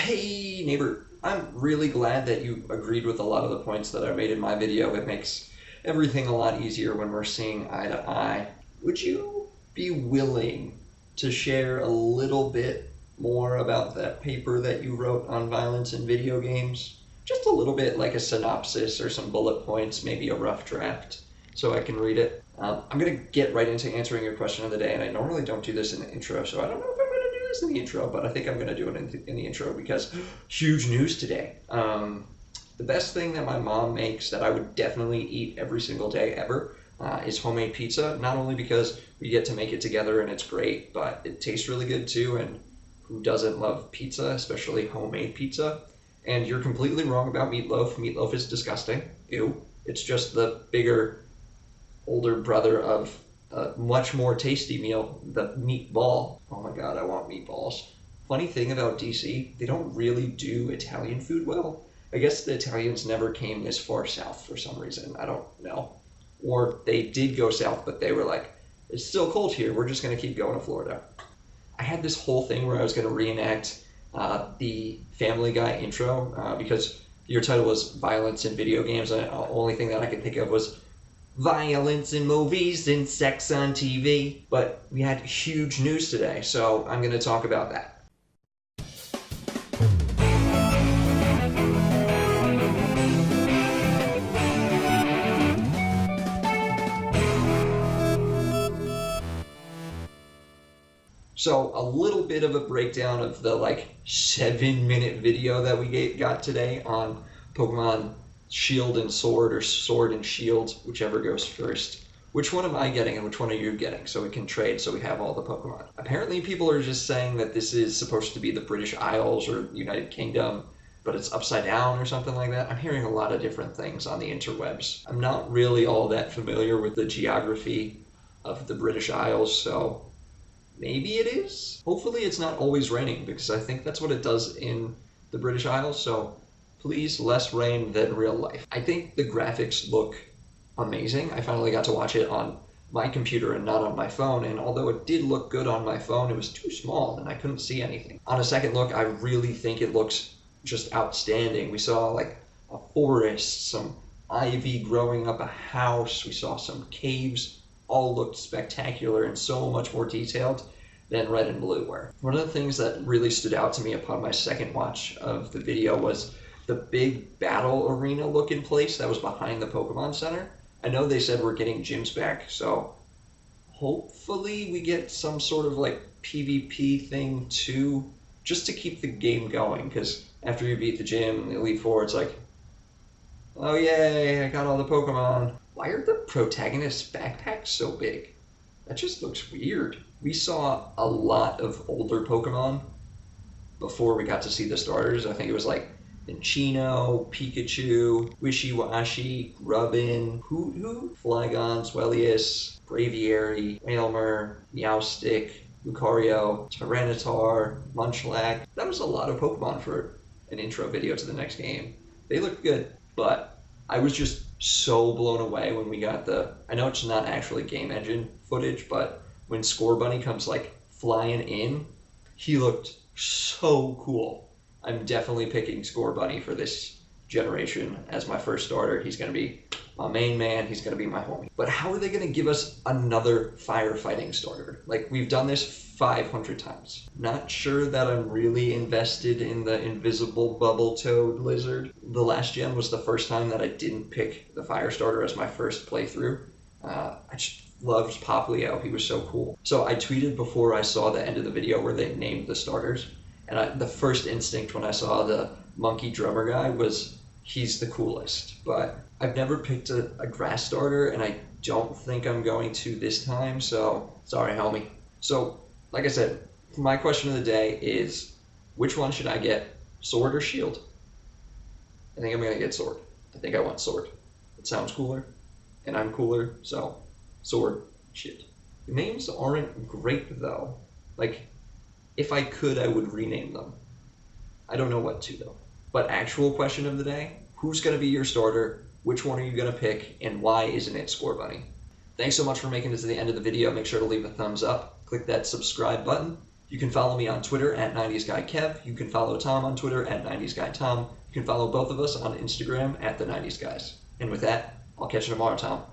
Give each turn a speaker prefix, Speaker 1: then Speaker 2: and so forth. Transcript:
Speaker 1: Hey neighbor, I'm really glad that you agreed with a lot of the points that I made in my video. It makes everything a lot easier when we're seeing eye to eye. Would you be willing to share a little bit more about that paper that you wrote on violence in video games? Just a little bit, like a synopsis or some bullet points, maybe a rough draft, so I can read it. I'm going to get right into answering your question of the day, and I normally don't do this in the intro, so I don't know if I'm going to do this in the intro, but I think I'm going to do it in the intro because huge news today. The best thing that my mom makes that I would definitely eat every single day ever is homemade pizza. Not only because we get to make it together and it's great, but it tastes really good too. And who doesn't love pizza, especially homemade pizza? And you're completely wrong about meatloaf. Meatloaf is disgusting. Ew. It's just the bigger, older brother of a much more tasty meal, the meatball. Oh my God, I want meatballs. Funny thing about DC, they don't really do Italian food well. I guess the Italians never came this far south for some reason. I don't know. Or they did go south, but they were like, it's still cold here. We're just going to keep going to Florida. I had this whole thing where I was going to reenact the Family Guy intro because your title was Violence in Video Games. And the only thing that I could think of was violence in movies and sex on TV. But we had huge news today, so I'm going to talk about that. So a little bit of a breakdown of the 7-minute video that we got today on Pokemon Shield and Sword, or Sword and Shield, whichever goes first. Which one am I getting and which one are you getting, so we can trade so we have all the Pokemon? Apparently people are just saying that this is supposed to be the British Isles or United Kingdom, but it's upside down or something like that. I'm hearing a lot of different things on the interwebs. I'm not really all that familiar with the geography of the British Isles, so maybe it is. Hopefully it's not always raining, because I think that's what it does in the British Isles, so please, less rain than real life. I think the graphics look amazing. I finally got to watch it on my computer and not on my phone, and although it did look good on my phone, it was too small and I couldn't see anything. On a second look, I really think it looks just outstanding. We saw a forest, some ivy growing up a house, we saw some caves. All looked spectacular and so much more detailed than Red and Blue were. One of the things that really stood out to me upon my second watch of the video was the big battle arena looking place that was behind the Pokemon Center. I know they said we're getting gyms back, so hopefully we get some sort of PvP thing too, just to keep the game going, because after you beat the gym in the Elite Four, it's like, oh yay, I got all the Pokemon. Why are the protagonists' backpacks so big? That just looks weird. We saw a lot of older Pokemon before we got to see the starters. I think it was Minccino, Pikachu, Wishiwashi, Grubbin, Hoot, Flygon, Swellius, Braviary, Wailmer, Meowstic, Lucario, Tyranitar, Munchlax. That was a lot of Pokemon for an intro video to the next game. They looked good, but I was just so blown away when we got I know it's not actually game engine footage, but when Scorbunny comes flying in, he looked so cool. I'm definitely picking Scorbunny for this generation as my first starter. He's going to be my main man. He's going to be my homie. But how are they going to give us another firefighting starter? We've done this 500 times. Not sure that I'm really invested in the invisible bubble toad lizard. The last gen was the first time that I didn't pick the fire starter as my first playthrough. I just loved Poplio. He was so cool. So I tweeted before I saw the end of the video where they named the starters. And the first instinct when I saw the monkey drummer guy was he's the coolest. But I've never picked a grass starter, and I don't think I'm going to this time, so sorry, homie. So, like I said, my question of the day is, which one should I get, Sword or Shield? I think I'm going to get Sword. I think I want Sword. It sounds cooler, and I'm cooler, so Sword, Shield. The names aren't great, though. If I could, I would rename them. I don't know what to, though. But actual question of the day, who's going to be your starter? Which one are you going to pick? And why isn't it Scorbunny? Thanks so much for making it to the end of the video. Make sure to leave a thumbs up. Click that subscribe button. You can follow me on Twitter at 90s Guy Kev. You can follow Tom on Twitter at 90s Guy Tom. You can follow both of us on Instagram at the 90s Guys. And with that, I'll catch you tomorrow, Tom.